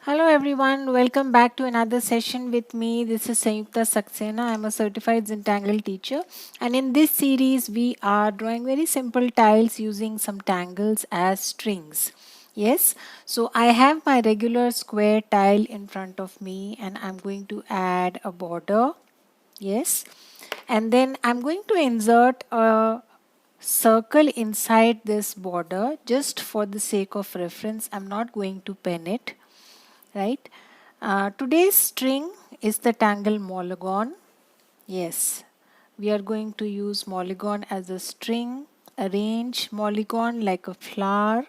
Hello everyone, welcome back to another session with me. This is Sayukta Saxena. I'm a certified Zentangle teacher, and in this series we are drawing very simple tiles using some tangles as strings. Yes, so I have my regular square tile in front of me and I'm going to add a border. Yes, and then I'm going to insert a circle inside this border just for the sake of reference. I'm not going to pen it, right? Today's string is the tangle Molygon. Yes, we are going to use Molygon as a string, arrange Molygon like a flower,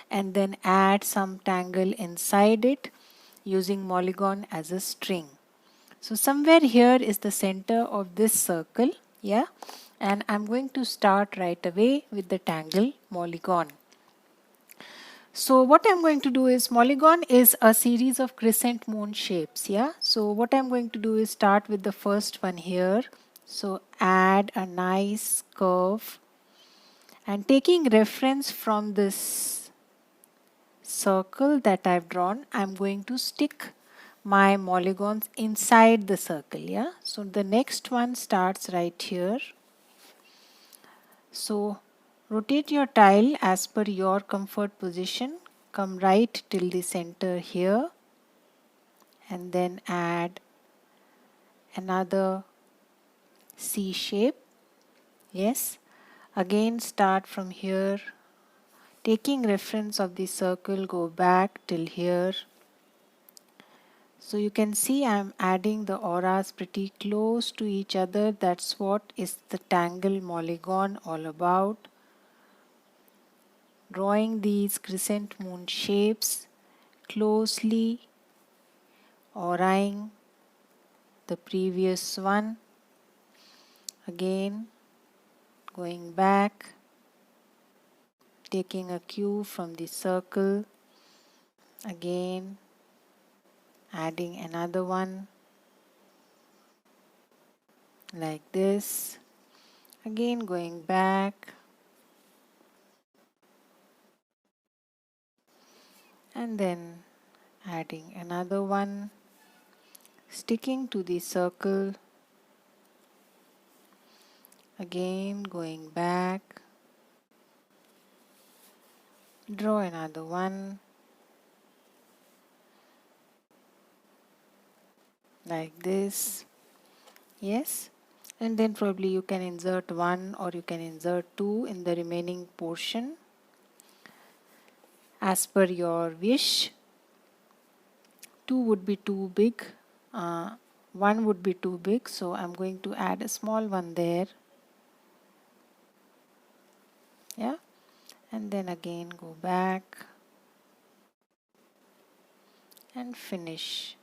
and then add some tangle inside it using Molygon as a string. So somewhere here is the center of this circle, yeah, and I'm going to start right away with the tangle Molygon. So what I'm going to do is, Molygon is a series of crescent moon shapes, yeah. So what I'm going to do is start with the first one here. So add a nice curve and taking reference from this circle that I've drawn, I'm going to stick my Molygons inside the circle, yeah. So the next one starts right here. So rotate your tile as per your comfort position. Come right till the center here and then add another C shape. Yes. Again start from here. Taking reference of the circle, go back till here. So you can see I'm adding the auras pretty close to each other. That's what is the tangle Molygon all about. Drawing these crescent moon shapes closely, auraing the previous one. Again going back, taking a cue from the circle, again adding another one like this, again going back and then adding another one, sticking to the circle, again going back, draw another one like this. Yes, and then probably you can insert one or you can insert two in the remaining portion as per your wish. Two would be too big, one would be too big, so I'm going to add a small one there, yeah, and then again go back and finish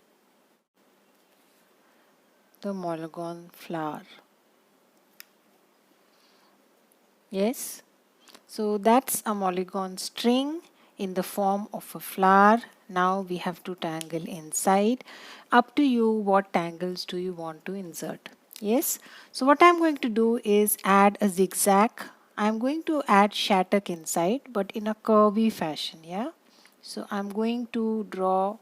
the Molygon flower. Yes, so that's a Molygon string in the form of a flower. Now we have to tangle inside. Up to you, what tangles do you want to insert? Yes, so what I'm going to do is add a zigzag. I'm going to add shattuck inside, but in a curvy fashion, yeah. So I'm going to draw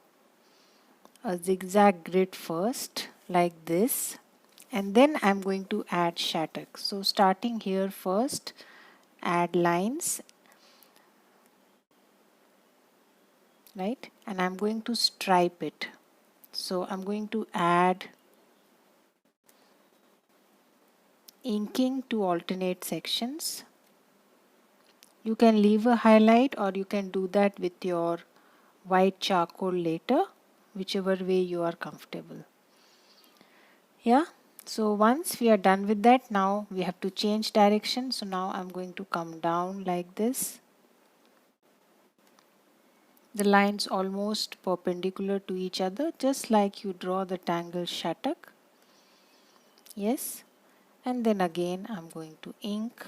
a zigzag grid first like this, and then I'm going to add shattuck. So starting here first, add lines, right, and I'm going to stripe it. So I'm going to add inking to alternate sections. You can leave a highlight or you can do that with your white charcoal later, whichever way you are comfortable. Yeah, so once we are done with that, now we have to change direction. So now I'm going to come down like this. The lines almost perpendicular to each other, just like you draw the tangle shattuck. Yes, and then again I'm going to ink.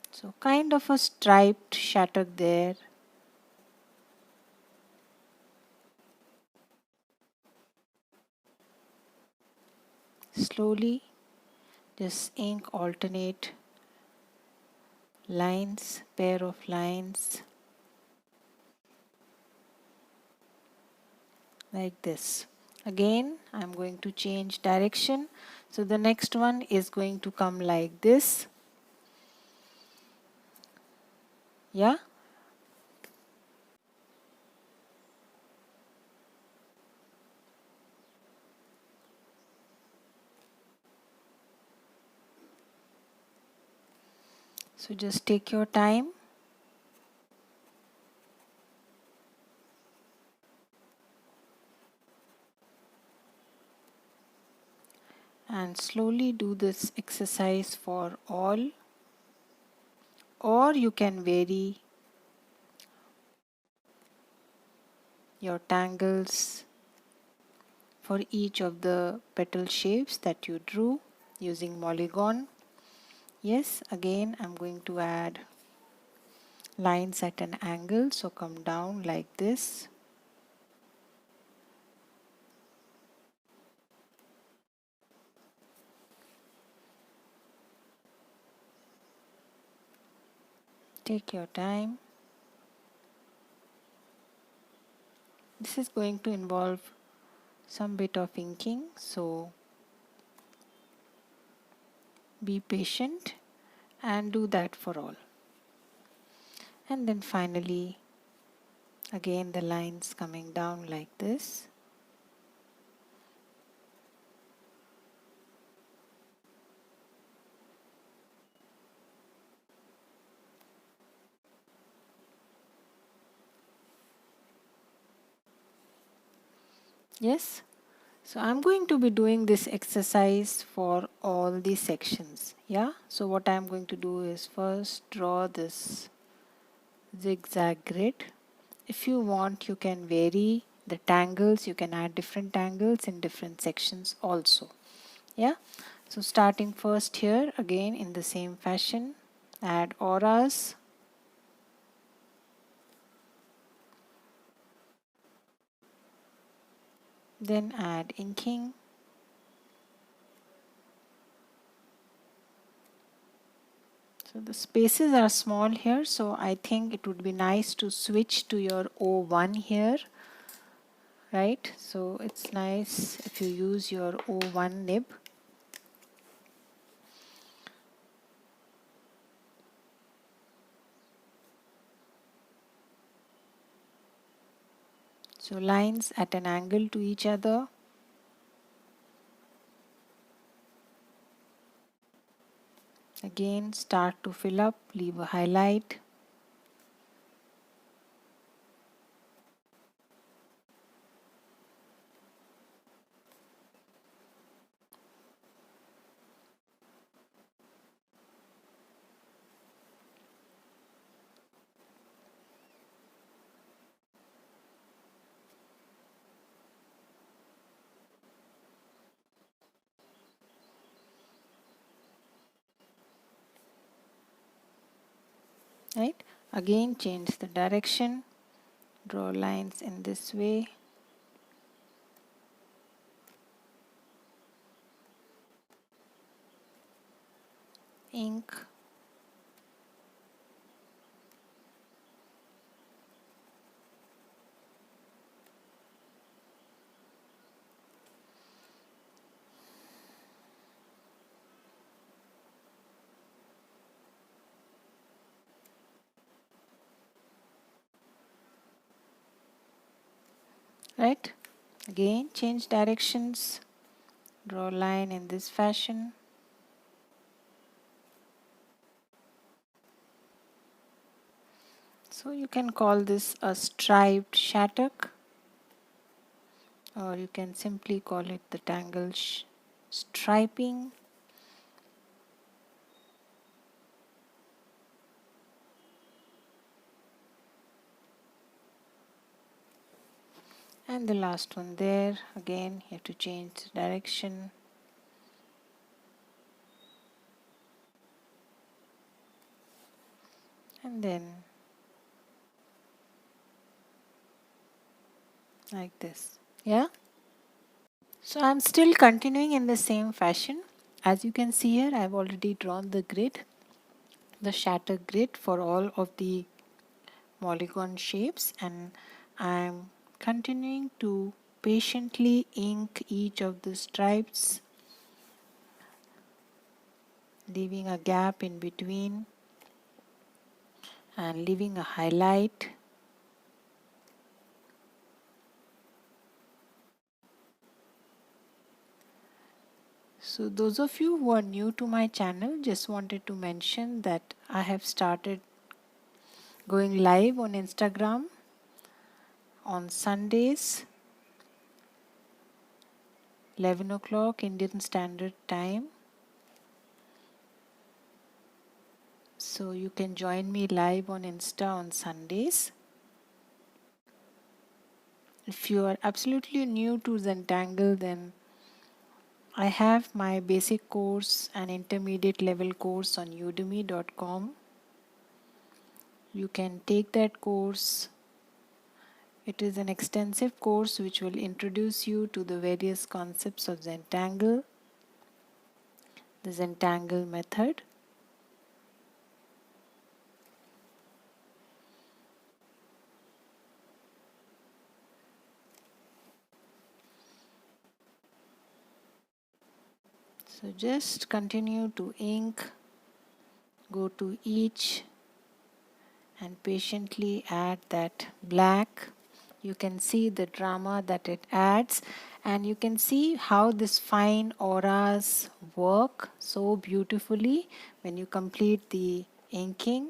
So kind of a striped shattuck there. Slowly just ink alternate lines, pair of lines like this. Again, I'm going to change direction. So the next one is going to come like this. Yeah. So just take your time. And slowly do this exercise for all, or you can vary your tangles for each of the petal shapes that you drew using Molygon. Yes, again I'm going to add lines at an angle, so come down like this. Take your time. This is going to involve some bit of inking, so be patient and do that for all. And then finally, again the lines coming down like this. Yes, so I'm going to be doing this exercise for all the sections. Yeah, so what I'm going to do is first draw this zigzag grid. If you want, you can vary the tangles, you can add different tangles in different sections also. Yeah, so starting first here, again in the same fashion, add auras. Then add inking. So the spaces are small here, so I think it would be nice to switch to your O1 here, right? So it's nice if you use your O1 nib. So lines at an angle to each other. Again, start to fill up, leave a highlight. Right? Again, change the direction. Draw lines in this way. Ink. Right? Again, change directions. Draw a line in this fashion. So you can call this a striped shattuck, or you can simply call it the tangle striping. And the last one there, again you have to change the direction. And then like this. Yeah. So I'm still continuing in the same fashion. As you can see here, I've already drawn the grid. the shatter grid for all of the Molygon shapes, and I'm continuing to patiently ink each of the stripes, leaving a gap in between and leaving a highlight. So those of you who are new to my channel, just wanted to mention that I have started going live on Instagram on Sundays, 11 o'clock Indian Standard Time. So you can join me live on Insta on Sundays. If you are absolutely new to Zentangle, then I have my basic course and intermediate level course on udemy.com. You can take that course. It is an extensive course which will introduce you to the various concepts of Zentangle, the Zentangle method. So just continue to ink, go to each and patiently add that black. You can see the drama that it adds, and you can see how this fine auras work so beautifully when you complete the inking.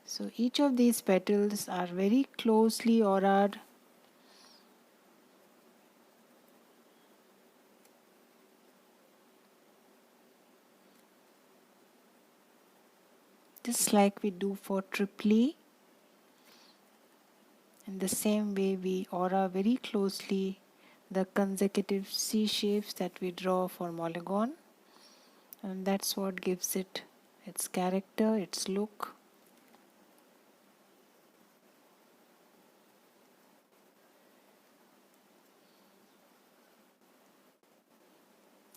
So each of these petals are very closely auraed. Just like we do for triply. In the same way, we aura very closely the consecutive C shapes that we draw for Molygon, and that's what gives it its character, its look.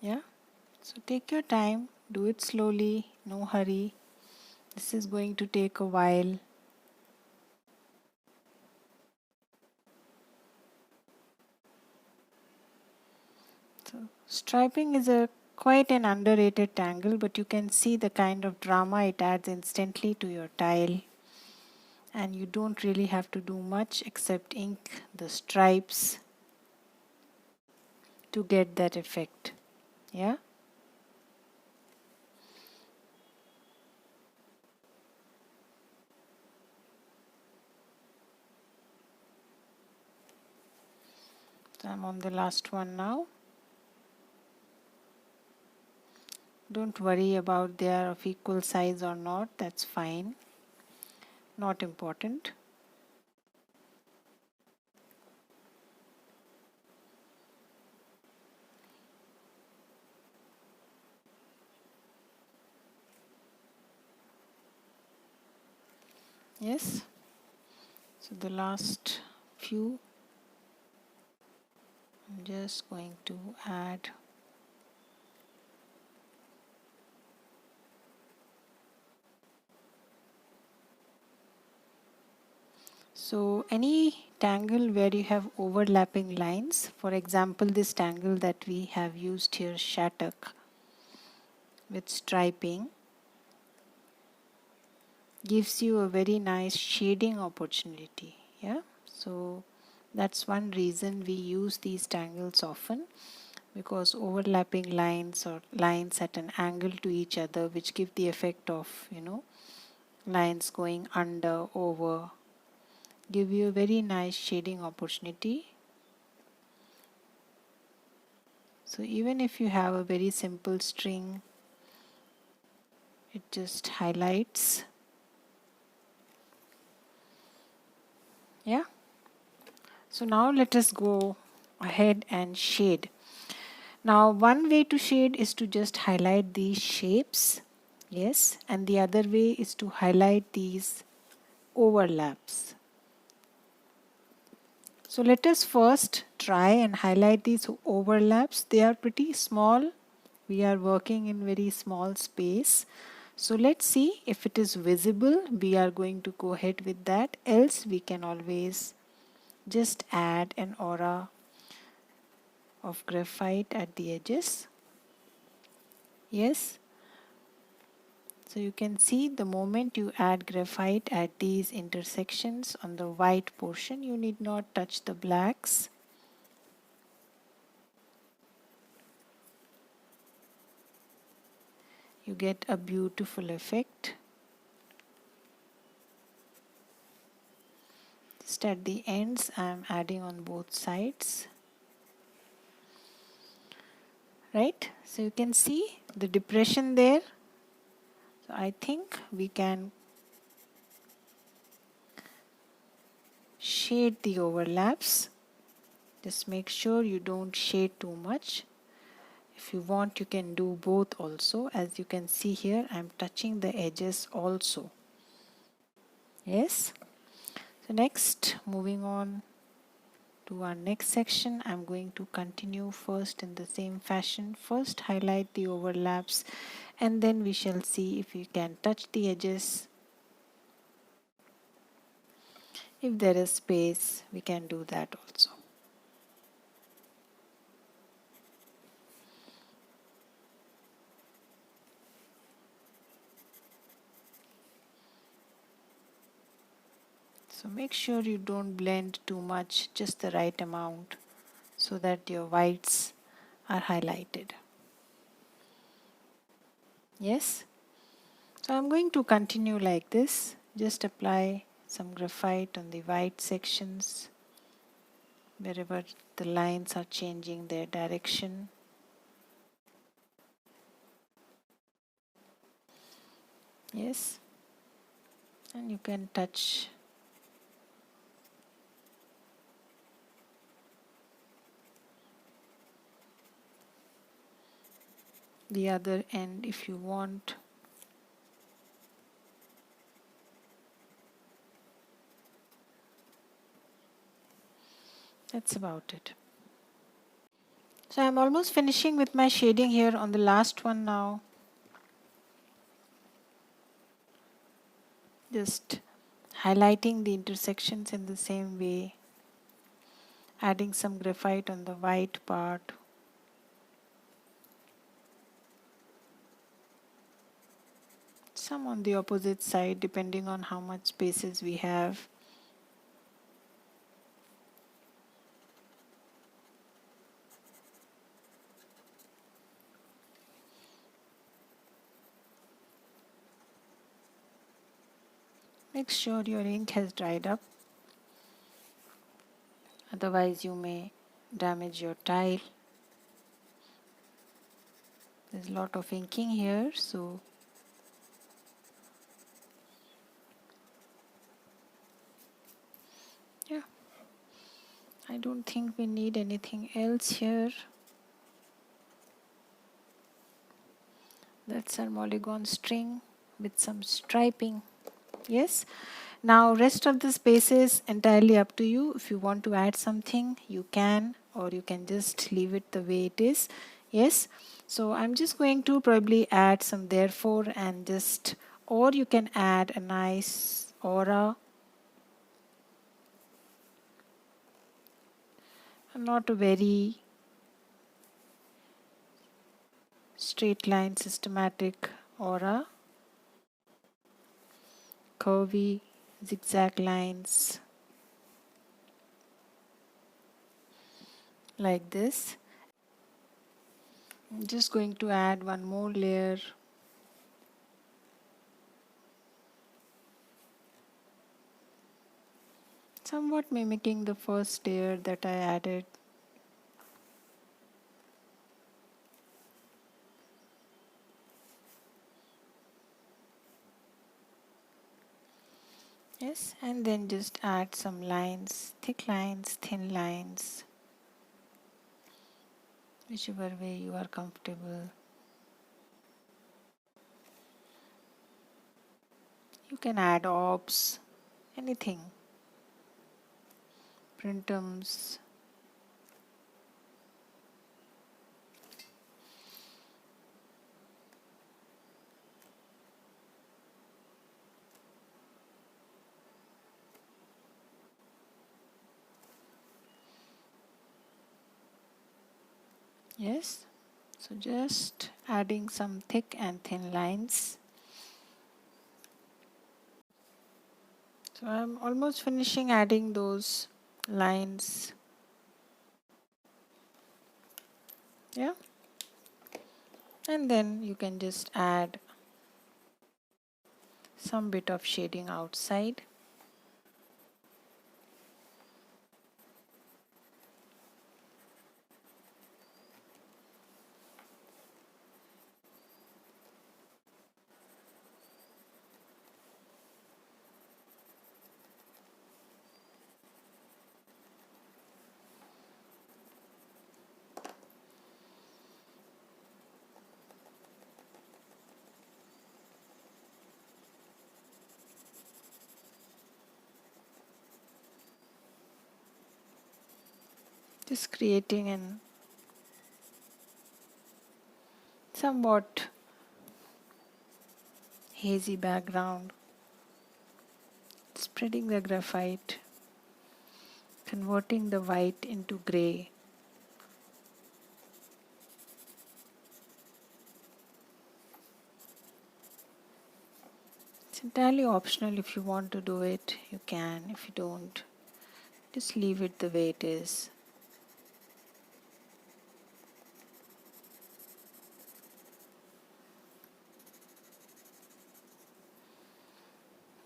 Yeah, so take your time, do it slowly, no hurry. This is going to take a while. So striping is a quite an underrated tangle, but you can see the kind of drama it adds instantly to your tile, and you don't really have to do much except ink the stripes to get that effect. Yeah. So I'm on the last one now. Don't worry about they are of equal size or not, that's fine. Not important. Yes. So the last few, I'm just going to add so any tangle where you have overlapping lines, for example this tangle that we have used here, Shattuck, with striping, gives you a very nice shading opportunity. Yeah, so that's one reason we use these tangles often, because overlapping lines or lines at an angle to each other which give the effect of, lines going under, over, give you a very nice shading opportunity. So even if you have a very simple string, it just highlights. Yeah. So now let us go ahead and shade. Now one way to shade is to just highlight these shapes. Yes. And the other way is to highlight these overlaps. So let us first try and highlight these overlaps. They are pretty small. we are working in very small space. So let's see if it is visible. We are going to go ahead with that, else we can always just add an aura of graphite at the edges. Yes, so you can see the moment you add graphite at these intersections on the white portion, you need not touch the blacks. You get a beautiful effect. Just at the ends, I am adding on both sides. Right? So you can see the depression there. So I think we can shade the overlaps. Just make sure you don't shade too much. If you want, you can do both also. As you can see here, I am touching the edges also. Yes. So next, moving on to our next section, I'm going to continue first in the same fashion. First highlight the overlaps, and then we shall see if we can touch the edges. If there is space, we can do that also. So make sure you don't blend too much, just the right amount, so that your whites are highlighted. Yes? So I'm going to continue like this. Just apply some graphite on the white sections, wherever the lines are changing their direction. Yes? And you can touch the other end if you want. That's about it. So I'm almost finishing with my shading here on the last one now. Just highlighting the intersections in the same way, adding some graphite on the white part. Some on the opposite side depending on how much spaces we have. Make sure your ink has dried up, otherwise you may damage your tile. There's a lot of inking here, so yeah, I don't think we need anything else here. That's our Molygon string with some striping. Yes. Now rest of the spaces entirely up to you. If you want to add something, you can, or you can just leave it the way it is. Yes. So I'm just going to probably add some therefore and just, or you can add a nice aura. Not a very straight line systematic aura. Curvy zigzag lines like this. I'm just going to add one more layer. Somewhat mimicking the first layer that I added. Yes, and then just add some lines, thick lines, thin lines, whichever way you are comfortable. You can add orbs, anything, printums. Yes, so just adding some thick and thin lines. So I'm almost finishing adding those lines. Yeah, and then you can just add some bit of shading outside. Just creating an somewhat hazy background, spreading the graphite, converting the white into gray. It's entirely optional. If you want to do it, you can. If you don't, just leave it the way it is.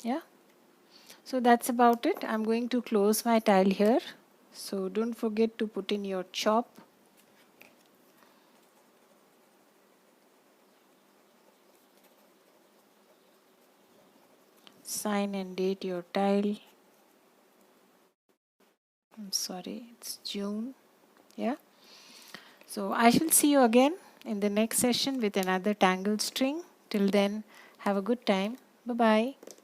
Yeah, so that's about it. I'm going to close my tile here. So don't forget to put in your chop. Sign and date your tile. I'm sorry, it's June. Yeah. So I shall see you again in the next session with another tangled string. Till then, have a good time. Bye-bye.